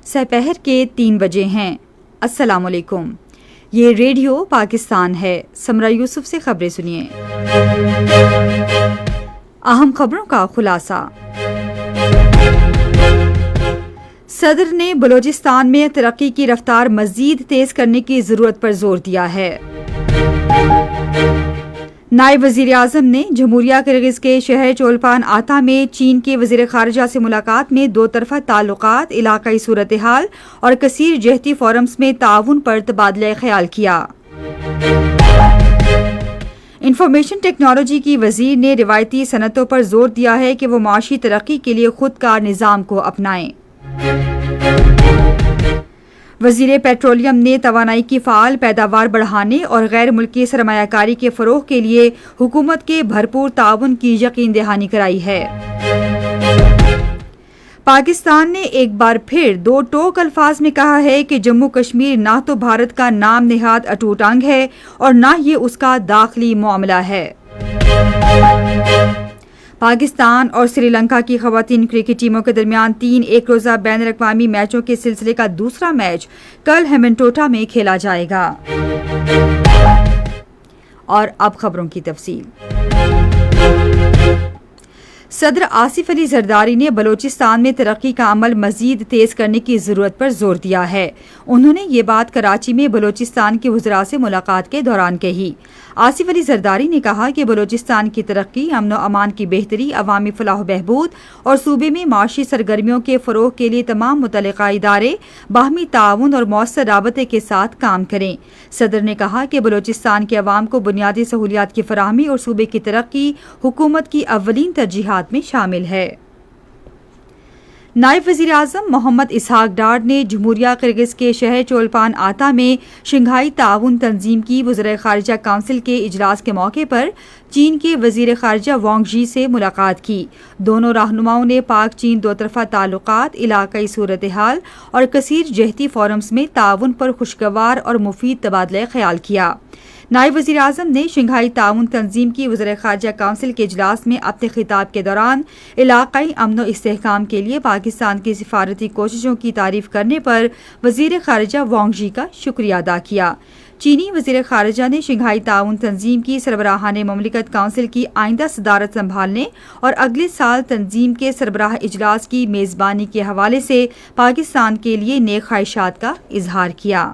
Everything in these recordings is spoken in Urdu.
سپہر کے 3 بجے ہیں۔ السلام علیکم، یہ ریڈیو پاکستان ہے۔ سمرہ یوسف سے خبریں سنیے۔ اہم خبروں کا خلاصہ۔ صدر نے بلوچستان میں ترقی کی رفتار مزید تیز کرنے کی ضرورت پر زور دیا ہے۔ نائب وزیر اعظم نے جمہوریہ کرغز کے شہر چولپان آتا میں چین کے وزیر خارجہ سے ملاقات میں دو طرفہ تعلقات، علاقائی صورتحال اور کثیر جہتی فورمز میں تعاون پر تبادلہ خیال کیا۔ انفارمیشن ٹیکنالوجی کی وزیر نے روایتی صنعتوں پر زور دیا ہے کہ وہ معاشی ترقی کے لیے خود کار نظام کو اپنائیں۔ وزیر پیٹرولیم نے توانائی کی فعال پیداوار بڑھانے اور غیر ملکی سرمایہ کاری کے فروغ کے لیے حکومت کے بھرپور تعاون کی یقین دہانی کرائی ہے۔ پاکستان نے ایک بار پھر دو ٹوک الفاظ میں کہا ہے کہ جموں کشمیر نہ تو بھارت کا نام نہاد اٹوٹ انگ ہے اور نہ یہ اس کا داخلی معاملہ ہے۔ پاکستان اور سری لنکا کی خواتین کرکٹ ٹیموں کے درمیان 3 ایک روزہ بین الاقوامی میچوں کے سلسلے کا دوسرا میچ کل ہیمنٹوٹا میں کھیلا جائے گا۔ اور اب خبروں کی تفصیل۔ صدر آصف علی زرداری نے بلوچستان میں ترقی کا عمل مزید تیز کرنے کی ضرورت پر زور دیا ہے۔ انہوں نے یہ بات کراچی میں بلوچستان کے وزراء سے ملاقات کے دوران کہی۔ آصف علی زرداری نے کہا کہ بلوچستان کی ترقی، امن و امان کی بہتری، عوامی فلاح و بہبود اور صوبے میں معاشی سرگرمیوں کے فروغ کے لیے تمام متعلقہ ادارے باہمی تعاون اور مؤثر رابطے کے ساتھ کام کریں۔ صدر نے کہا کہ بلوچستان کے عوام کو بنیادی سہولیات کی فراہمی اور صوبے کی ترقی حکومت کی اولین ترجیحات میں شامل ہے۔ نائب وزیر اعظم محمد اسحاق ڈار نے جمہوریہ کرغز کے شہر چولپان آتا میں شنگھائی تعاون تنظیم کی وزرائے خارجہ کونسل کے اجلاس کے موقع پر چین کے وزیر خارجہ وانگ ژی سے ملاقات کی۔ دونوں رہنماؤں نے پاک چین دو طرفہ تعلقات، علاقائی صورتحال اور کثیر جہتی فورمز میں تعاون پر خوشگوار اور مفید تبادلہ خیال کیا۔ نائب وزیر اعظم نے شنگھائی تعاون تنظیم کی وزرائے خارجہ کونسل کے اجلاس میں اپنے خطاب کے دوران علاقائی امن و استحکام کے لیے پاکستان کی سفارتی کوششوں کی تعریف کرنے پر وزیر خارجہ وانگ ژی کا شکریہ ادا کیا۔ چینی وزیر خارجہ نے شنگھائی تعاون تنظیم کی سربراہان مملکت کونسل کی آئندہ صدارت سنبھالنے اور اگلے سال تنظیم کے سربراہ اجلاس کی میزبانی کے حوالے سے پاکستان کے لیے نیک خواہشات کا اظہار کیا۔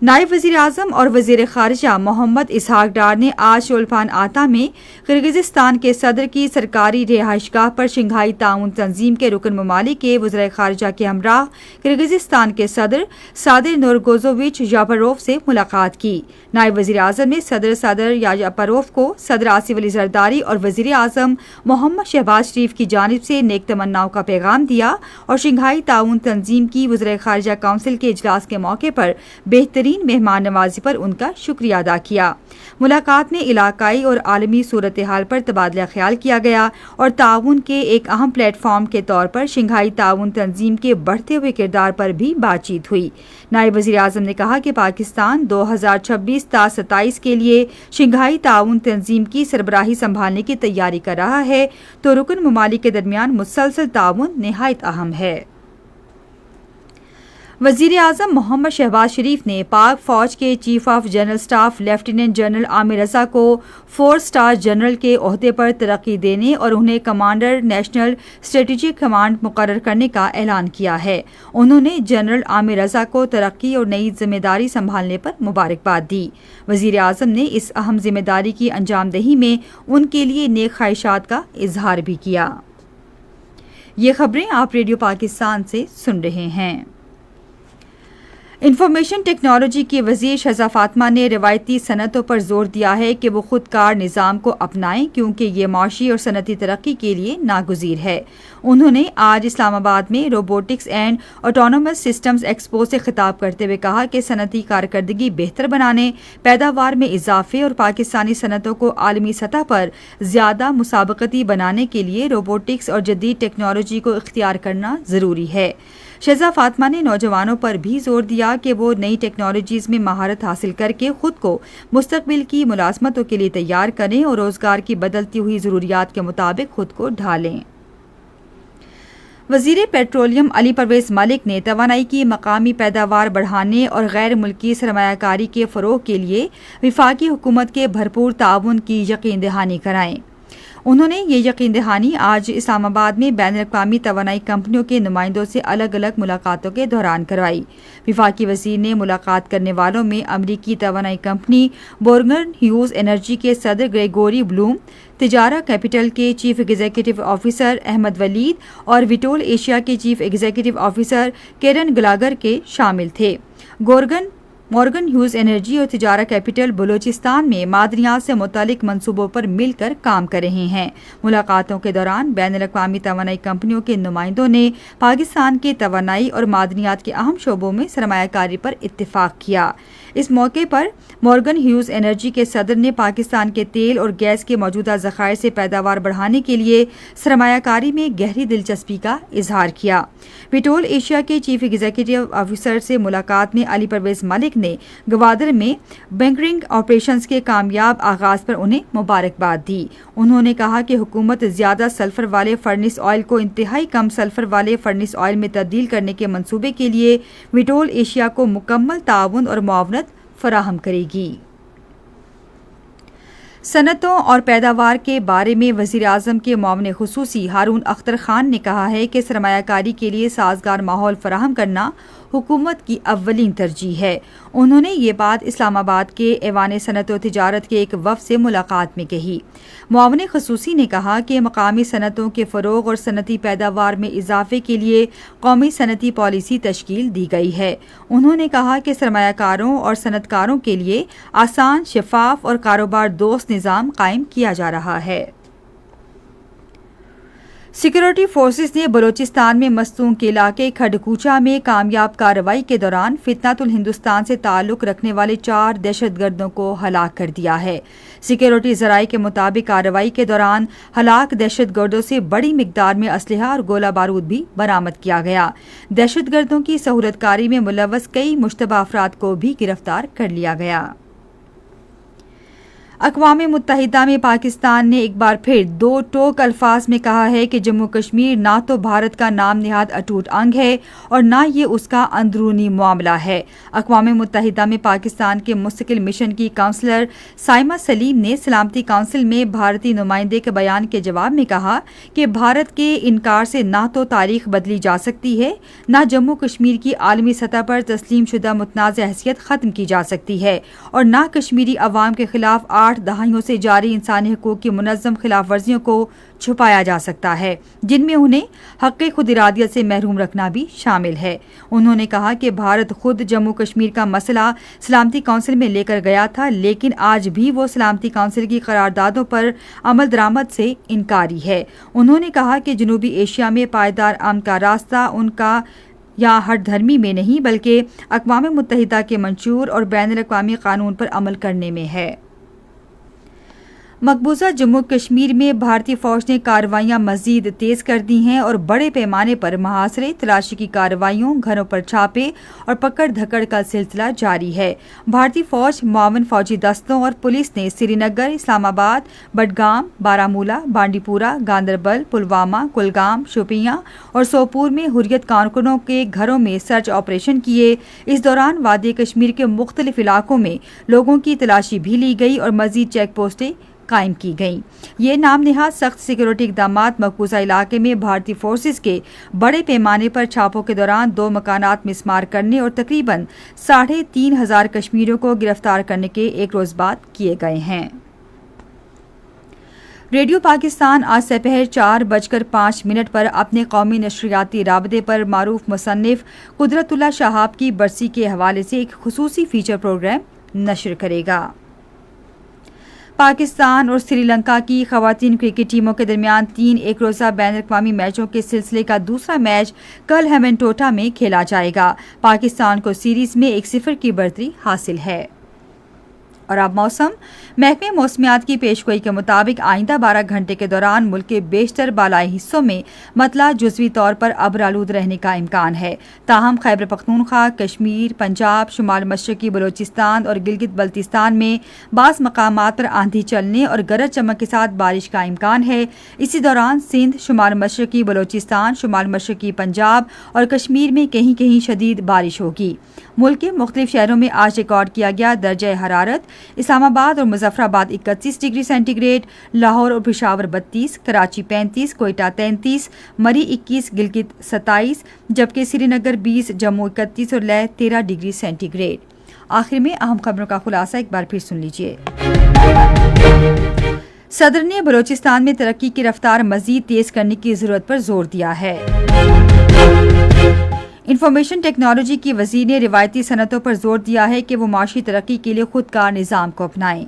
نائب وزیر اعظم اور وزیر خارجہ محمد اسحاق ڈار نے آج چولپان آتا میں قرغیزستان کے صدر کی سرکاری رہائش گاہ پر شنگھائی تعاون تنظیم کے رکن ممالک کے وزرائے خارجہ کے ہمراہ قرغیزستان کے صدر صادر نورگوزوویچ یاپاروف سے ملاقات کی۔ نائب وزیر اعظم نے صدر یاپاروف کو صدر آصف علی زرداری اور وزیر اعظم محمد شہباز شریف کی جانب سے نیک تمناؤں کا پیغام دیا اور شنگھائی تعاون تنظیم کی وزرائے خارجہ کونسل کے اجلاس کے موقع پر بہترین مہمان نوازی پر ان کا شکریہ ادا کیا۔ ملاقات میں علاقائی اور عالمی صورتحال پر تبادلہ خیال کیا گیا اور تعاون کے ایک اہم پلیٹ فارم کے طور پر شنگھائی تعاون تنظیم کے بڑھتے ہوئے کردار پر بھی بات چیت ہوئی۔ نائب وزیر اعظم نے کہا کہ پاکستان 2026 تا 27 کے لیے شنگھائی تعاون تنظیم کی سربراہی سنبھالنے کی تیاری کر رہا ہے تو رکن ممالک کے درمیان مسلسل تعاون نہایت اہم ہے۔ وزیر اعظم محمد شہباز شریف نے پاک فوج کے chief of general staff lieutenant general Aamir Raza کو 4 اسٹار جنرل کے عہدے پر ترقی دینے اور انہیں کمانڈر نیشنل اسٹریٹجک کمانڈ مقرر کرنے کا اعلان کیا ہے۔ انہوں نے جنرل عامر رضا کو ترقی اور نئی ذمہ داری سنبھالنے پر مبارکباد دی۔ وزیر اعظم نے اس اہم ذمہ داری کی انجام دہی میں ان کے لیے نیک خواہشات کا اظہار بھی کیا۔ یہ خبریں آپ ریڈیو پاکستان سے سن رہے ہیں۔ انفارمیشن ٹیکنالوجی کی وزیر شہزہ فاطمہ نے روایتی صنعتوں پر زور دیا ہے کہ وہ خود کار نظام کو اپنائیں کیونکہ یہ معاشی اور صنعتی ترقی کے لیے ناگزیر ہے۔ انہوں نے آج اسلام آباد میں robotics and autonomous systems expo سے خطاب کرتے ہوئے کہا کہ صنعتی کارکردگی بہتر بنانے، پیداوار میں اضافے اور پاکستانی صنعتوں کو عالمی سطح پر زیادہ مسابقتی بنانے کے لیے روبوٹکس اور جدید ٹیکنالوجی کو اختیار کرنا ضروری ہے۔ شہزہ فاطمہ نے نوجوانوں پر بھی زور دیا کہ وہ نئی ٹیکنالوجیز میں مہارت حاصل کر کے خود کو مستقبل کی ملازمتوں کے لیے تیار کریں اور روزگار کی بدلتی ہوئی ضروریات کے مطابق خود کو ڈھالیں۔ وزیر پیٹرولیم علی پرویز ملک نے توانائی کی مقامی پیداوار بڑھانے اور غیر ملکی سرمایہ کاری کے فروغ کے لیے وفاقی حکومت کے بھرپور تعاون کی یقین دہانی کرائی۔ انہوں نے یہ یقین دہانی آج اسلام آباد میں بین الاقوامی توانائی کمپنیوں کے نمائندوں سے الگ الگ ملاقاتوں کے دوران کروائی۔ وفاقی وزیر نے ملاقات کرنے والوں میں امریکی توانائی کمپنی بورگن ہیوز انرجی کے صدر گریگوری بلوم، تجارہ کیپٹل کے چیف ایگزیکٹو آفیسر احمد ولید اور وٹول ایشیا کے چیف ایگزیکٹو آفیسر کیرن گلاگر کے شامل تھے۔ مورگن ہیوز انرجی اور تجارہ کیپٹل بلوچستان میں معدنیات سے متعلق منصوبوں پر مل کر کام کر رہے ہیں۔ ملاقاتوں کے دوران بین الاقوامی توانائی کمپنیوں کے نمائندوں نے پاکستان کے توانائی اور معدنیات کے اہم شعبوں میں سرمایہ کاری پر اتفاق کیا۔ اس موقع پر مورگن ہیوز انرجی کے صدر نے پاکستان کے تیل اور گیس کے موجودہ ذخائر سے پیداوار بڑھانے کے لیے سرمایہ کاری میں گہری دلچسپی کا اظہار کیا۔ وٹول ایشیا کے چیف ایگزیکٹو آفیسر سے ملاقات میں علی پرویز ملک نے گوادر میں بنکرنگ آپریشنز کے کامیاب آغاز پر انہیں مبارکباد دی۔ انہوں نے کہا کہ حکومت زیادہ سلفر والے فرنس آئل کو انتہائی کم سلفر والے فرنس آئل میں تبدیل کرنے کے منصوبے کے لیے وٹول ایشیا کو مکمل تعاون اور معاونت فراہم کرے گی۔ صنعتوں اور پیداوار کے بارے میں وزیر اعظم کے معاون خصوصی ہارون اختر خان نے کہا ہے کہ سرمایہ کاری کے لیے سازگار ماحول فراہم کرنا حکومت کی اولین ترجیح ہے۔ انہوں نے یہ بات اسلام آباد کے ایوان صنعت و تجارت کے ایک وفد سے ملاقات میں کہی۔ معاون خصوصی نے کہا کہ مقامی صنعتوں کے فروغ اور صنعتی پیداوار میں اضافے کے لیے قومی صنعتی پالیسی تشکیل دی گئی ہے۔ انہوں نے کہا کہ سرمایہ کاروں اور صنعت کاروں کے لیے آسان، شفاف اور کاروبار دوست نظام قائم کیا جا رہا ہے۔ سیکورٹی فورسز نے بلوچستان میں مستونگ کے علاقے کھڈکوچا میں کامیاب کارروائی کے دوران فتنۃ الہندوستان سے تعلق رکھنے والے 4 دہشت گردوں کو ہلاک کر دیا ہے۔ سیکورٹی ذرائع کے مطابق کارروائی کے دوران ہلاک دہشت گردوں سے بڑی مقدار میں اسلحہ اور گولہ بارود بھی برآمد کیا گیا۔ دہشت گردوں کی سہولت کاری میں ملوث کئی مشتبہ افراد کو بھی گرفتار کر لیا گیا۔ اقوام متحدہ میں پاکستان نے ایک بار پھر 2 ٹوک الفاظ میں کہا ہے کہ جموں کشمیر نہ تو بھارت کا نام نہاد اٹوٹ انگ ہے اور نہ یہ اس کا اندرونی معاملہ ہے۔ اقوام متحدہ میں پاکستان کے مستقل مشن کی کونسلر سائمہ سلیم نے سلامتی کونسل میں بھارتی نمائندے کے بیان کے جواب میں کہا کہ بھارت کے انکار سے نہ تو تاریخ بدلی جا سکتی ہے، نہ جموں کشمیر کی عالمی سطح پر تسلیم شدہ متنازع حیثیت ختم کی جا سکتی ہے، اور نہ کشمیری عوام کے خلاف 8 دہائیوں سے جاری انسانی حقوق کی منظم خلاف ورزیوں کو چھپایا جا سکتا ہے، جن میں انہیں حق خود ارادیت سے محروم رکھنا بھی شامل ہے۔ انہوں نے کہا کہ بھارت خود جموں کشمیر کا مسئلہ سلامتی کونسل میں لے کر گیا تھا، لیکن آج بھی وہ سلامتی کونسل کی قراردادوں پر عمل درآمد سے انکاری ہے۔ انہوں نے کہا کہ جنوبی ایشیا میں پائیدار امن کا راستہ ان کا یا ہٹ دھرمی میں نہیں بلکہ اقوام متحدہ کے منشور اور بین الاقوامی قانون پر عمل کرنے میں ہے۔ مقبوضہ جموں کشمیر میں بھارتی فوج نے کارروائیاں مزید تیز کر دی ہیں اور بڑے پیمانے پر محاصرے، تلاشی کی کارروائیوں، گھروں پر چھاپے اور پکڑ دھکڑ کا سلسلہ جاری ہے۔ بھارتی فوج، معاون فوجی دستوں اور پولیس نے سری نگر، اسلام آباد، بڈگام، بارامولہ، بانڈی پورہ، گاندربل، پلوامہ، کلگام، شوپیاں اور سوپور میں حریت کارکنوں کے گھروں میں سرچ آپریشن کیے۔ اس دوران وادی کشمیر کے مختلف علاقوں میں لوگوں کی تلاشی بھی لی گئی اور مزید چیک پوسٹیں قائم کی گئیں۔ یہ نام نہاد سخت سیکورٹی اقدامات مقبوضہ علاقے میں بھارتی فورسز کے بڑے پیمانے پر چھاپوں کے دوران 2 مکانات مسمار کرنے اور تقریباً 3,500 کشمیریوں کو گرفتار کرنے کے ایک روز بعد کیے گئے ہیں۔ ریڈیو پاکستان آج سپہر 4:05 پر اپنے قومی نشریاتی رابطے پر معروف مصنف قدرت اللہ شہاب کی برسی کے حوالے سے ایک خصوصی فیچر پروگرام نشر کرے گا۔ پاکستان اور سری لنکا کی خواتین کرکٹ ٹیموں کے درمیان 3 ایک روزہ بین الاقوامی میچوں کے سلسلے کا دوسرا میچ کل ہیمنٹوٹا میں کھیلا جائے گا۔ پاکستان کو سیریز میں 1-0 کی برتری حاصل ہے۔ اور اب موسم محکمہ موسمیات کی پیشگوئی کے مطابق آئندہ 12 گھنٹے کے دوران ملک کے بیشتر بالائی حصوں میں مطلع جزوی طور پر ابرآلود رہنے کا امکان ہے، تاہم خیبر پختونخوا، کشمیر، پنجاب، شمال مشرقی بلوچستان اور گلگت بلتستان میں بعض مقامات پر آندھی چلنے اور گرج چمک کے ساتھ بارش کا امکان ہے۔ اسی دوران سندھ، شمال مشرقی بلوچستان، شمال مشرقی پنجاب اور کشمیر میں کہیں کہیں شدید بارش ہوگی۔ ملک کے مختلف شہروں میں آج ریکارڈ کیا گیا درجہ حرارت: اسلام آباد اور مظفر آباد 31 ڈگری سینٹی گریڈ، لاہور اور پشاور 32، کراچی 35، کوئٹہ 33، مری 21، گلگت 27، جبکہ سری نگر 20، جموں 31 اور لیہ 13 ڈگری سینٹی گریڈ۔ آخر میں اہم خبروں کا خلاصہ ایک بار پھر سن لیجیے۔ صدر نے بلوچستان میں ترقی کی رفتار مزید تیز کرنے کی ضرورت پر زور دیا ہے۔ انفارمیشن ٹیکنالوجی کی وزیر نے روایتی صنعتوں پر زور دیا ہے کہ وہ معاشی ترقی کے لیے خودکار نظام کو اپنائیں۔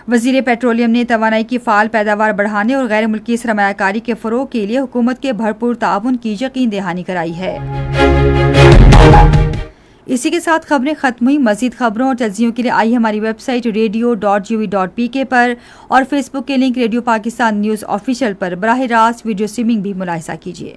وزیر پیٹرولیم نے توانائی کی فعال پیداوار بڑھانے اور غیر ملکی سرمایہ کاری کے فروغ کے لیے حکومت کے بھرپور تعاون کی یقین دہانی کرائی ہے۔ اسی کے ساتھ خبریں ختم ہوئی۔ مزید خبروں اور تجزیوں کے لیے آئیے ہماری ویب سائٹ radio.gov.pk پر اور فیس بک کے link radio Pakistan news official پر براہ راست ویڈیو اسٹریمنگ بھی ملاحظہ کیجیے۔